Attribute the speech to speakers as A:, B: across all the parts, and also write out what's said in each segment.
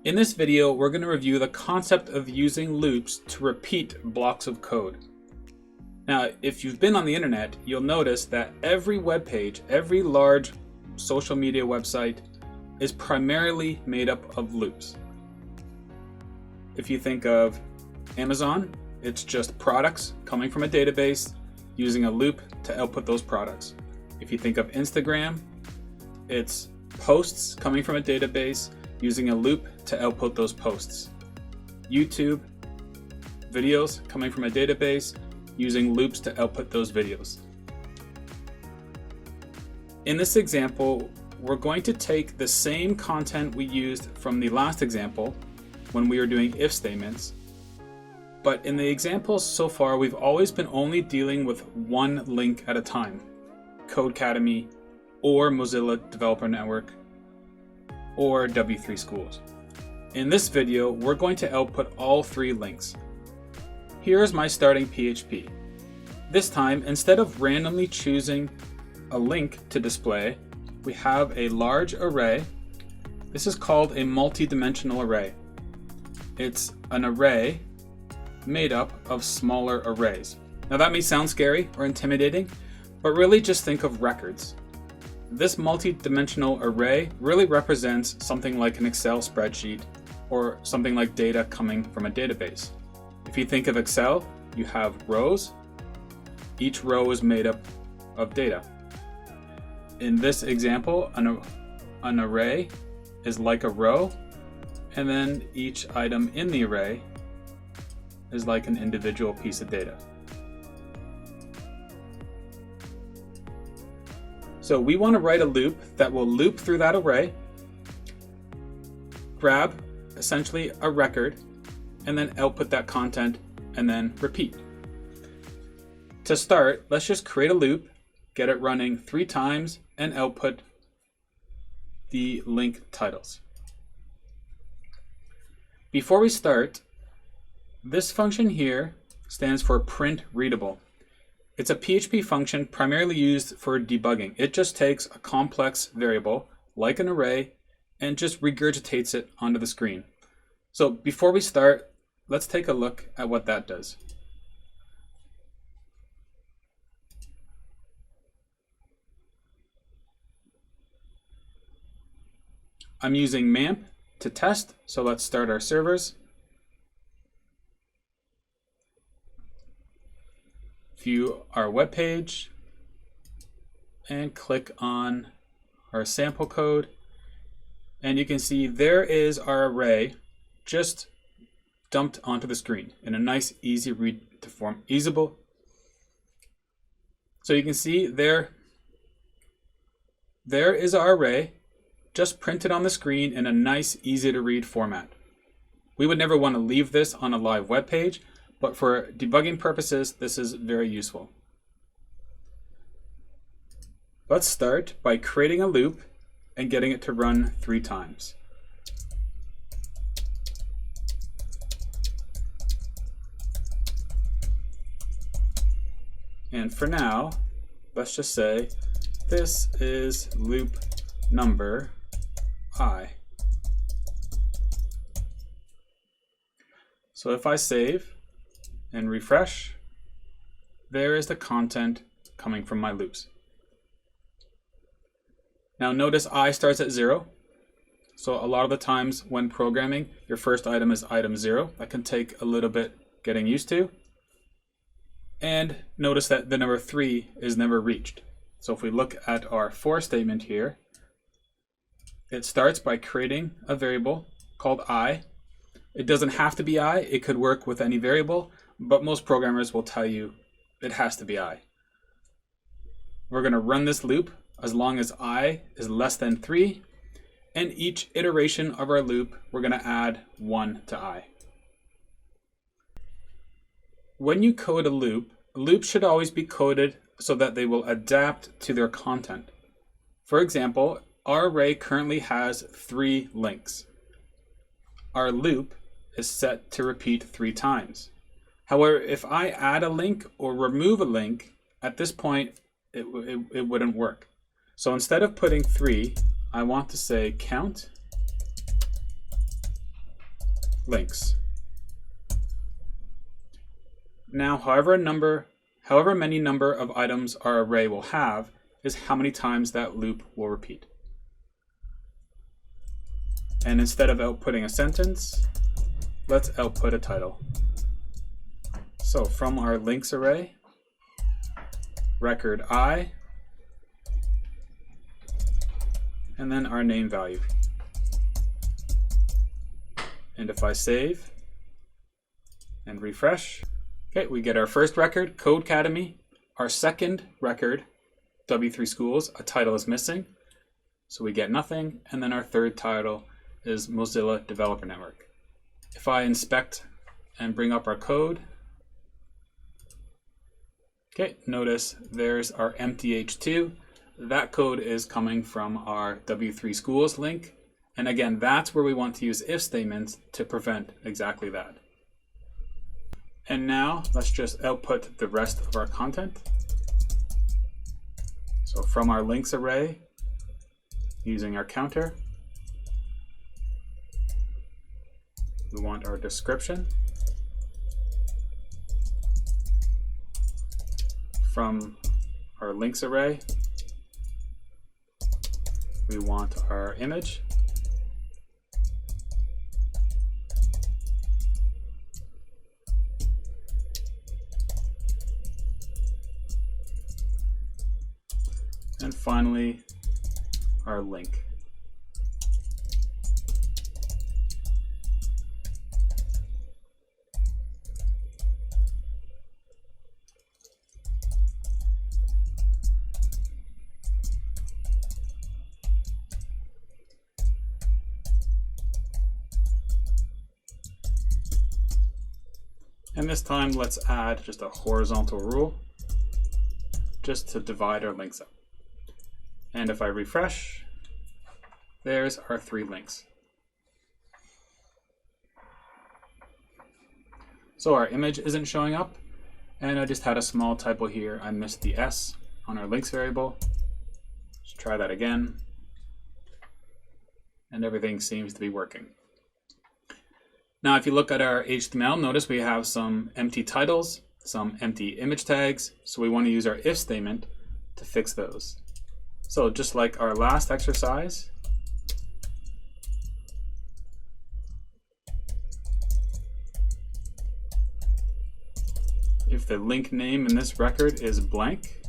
A: In this video, we're going to review the concept of using loops to repeat blocks of code. Now, if you've been on the internet, you'll notice that every web page, every large social media website is primarily made up of loops. If you think of Amazon, it's just products coming from a database using a loop to output those products. If you think of Instagram, it's posts coming from a database using a loop to output those posts. YouTube, videos coming from a database using loops to output those videos. In this example, we're going to take the same content we used from the last example when we were doing if statements, but in the examples so far, we've always been only dealing with one link at a time, Codecademy or Mozilla Developer Network or W3 Schools. In this video, we're going to output all three links. Here's my starting PHP. This time, instead of randomly choosing a link to display, we have a large array. This is called a multidimensional array. It's an array made up of smaller arrays. Now that may sound scary or intimidating, but really just think of records. This multi-dimensional array really represents something like an Excel spreadsheet or something like data coming from a database. If you think of Excel, you have rows. Each row is made up of data. In this example, an array is like a row, and then each item in the array is like an individual piece of data. So we want to write a loop that will loop through that array, grab essentially a record, and then output that content and then repeat. To start, let's just create a loop, get it running 3 times, and output the link titles. Before we start, this function here stands for print readable. It's a PHP function primarily used for debugging. It just takes a complex variable, like an array, and just regurgitates it onto the screen. So before we start, let's take a look at what that does. I'm using MAMP to test, so let's start our servers. View our web page and click on our sample code, and you can see there is our array just dumped onto the screen in a nice easy read to form usable. So you can see there is our array just printed on the screen in a nice easy to read format. We would never want to leave this on a live web page, but for debugging purposes, this is very useful. Let's start by creating a loop and getting it to run 3 times. And for now, let's just say this is loop number I. So if I save and refresh, there is the content coming from my loops. Now notice I starts at 0. So a lot of the times when programming, your first item is item 0. That can take a little bit getting used to. And notice that the number 3 is never reached. So if we look at our for statement here, it starts by creating a variable called I. It doesn't have to be I, it could work with any variable, but most programmers will tell you it has to be I. We're going to run this loop as long as I is less than 3, and each iteration of our loop, we're going to add 1 to I. When you code a loop should always be coded so that they will adapt to their content. For example, our array currently has 3 links. Our loop is set to repeat 3 times. However, if I add a link or remove a link, at this point, it wouldn't work. So instead of putting 3, I want to say count links. Now, however many number of items our array will have is how many times that loop will repeat. And instead of outputting a sentence, let's output a title. So from our links array, record I, and then our name value. And if I save and refresh, okay, we get our first record, Codecademy. Our second record, W3 Schools, a title is missing, so we get nothing. And then our third title is Mozilla Developer Network. If I inspect and bring up our code, okay, notice there's our empty H2. That code is coming from our W3 Schools link. And again, that's where we want to use if statements to prevent exactly that. And now let's just output the rest of our content. So from our links array, using our counter, we want our description. From our links array, we want our image. And finally, our link. And this time, let's add just a horizontal rule just to divide our links up. And if I refresh, there's our 3 links. So our image isn't showing up, and I just had a small typo here. I missed the S on our links variable. Let's try that again. And everything seems to be working. Now, if you look at our HTML, notice we have some empty titles, some empty image tags. So we want to use our if statement to fix those. So just like our last exercise, if the link name in this record is blank,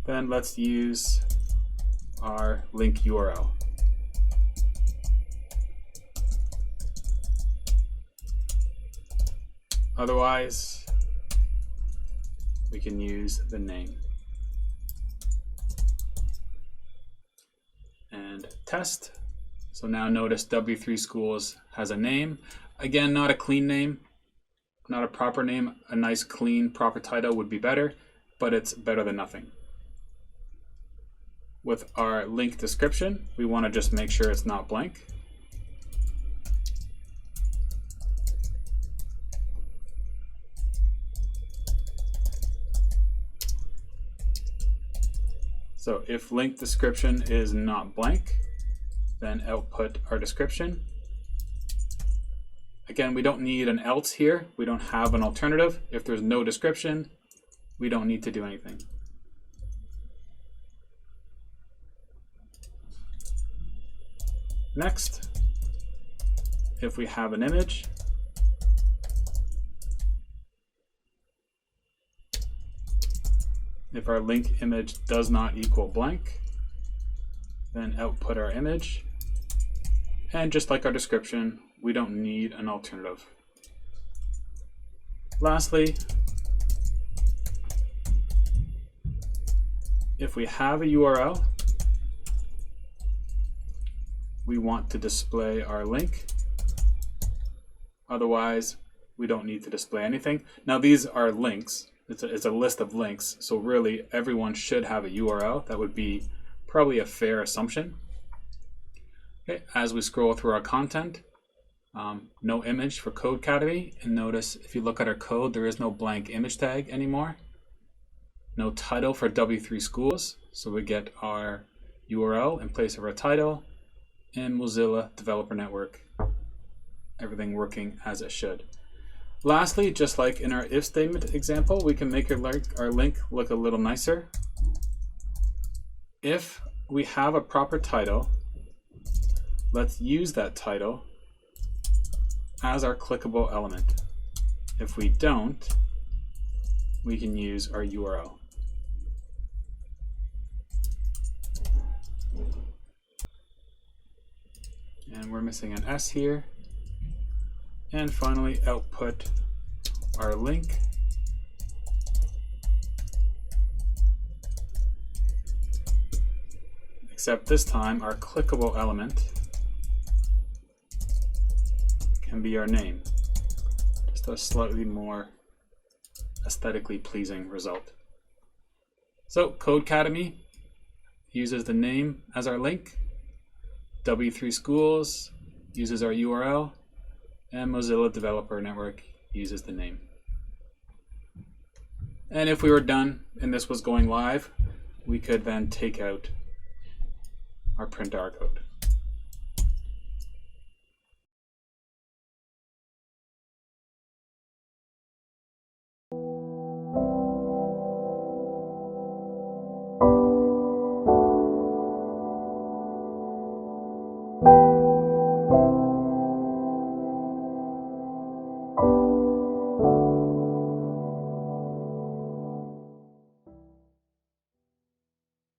A: then let's use our link URL. Otherwise, we can use the name. And test. So now notice W3 Schools has a name. Again, not a clean name, not a proper name. A nice, clean, proper title would be better, but it's better than nothing. With our link description, we want to just make sure it's not blank. So if link description is not blank, then output our description. Again, we don't need an else here. We don't have an alternative. If there's no description, we don't need to do anything. Next, if we have an image, if our link image does not equal blank, then output our image. And just like our description, we don't need an alternative. Lastly, if we have a URL, we want to display our link. Otherwise, we don't need to display anything. Now these are links. It's a list of links. So really, everyone should have a URL. That would be probably a fair assumption. Okay, as we scroll through our content, no image for Codecademy. And notice if you look at our code, there is no blank image tag anymore. No title for W3 Schools. So we get our URL in place of our title, and Mozilla Developer Network, everything working as it should. Lastly, just like in our if statement example, we can make our link look a little nicer. If we have a proper title, let's use that title as our clickable element. If we don't, we can use our URL. And we're missing an S here. And finally, output our link. Except this time, our clickable element can be our name. Just a slightly more aesthetically pleasing result. So Codecademy uses the name as our link. W3 Schools uses our URL, and Mozilla Developer Network uses the name. And if we were done and this was going live, we could then take out our print R code.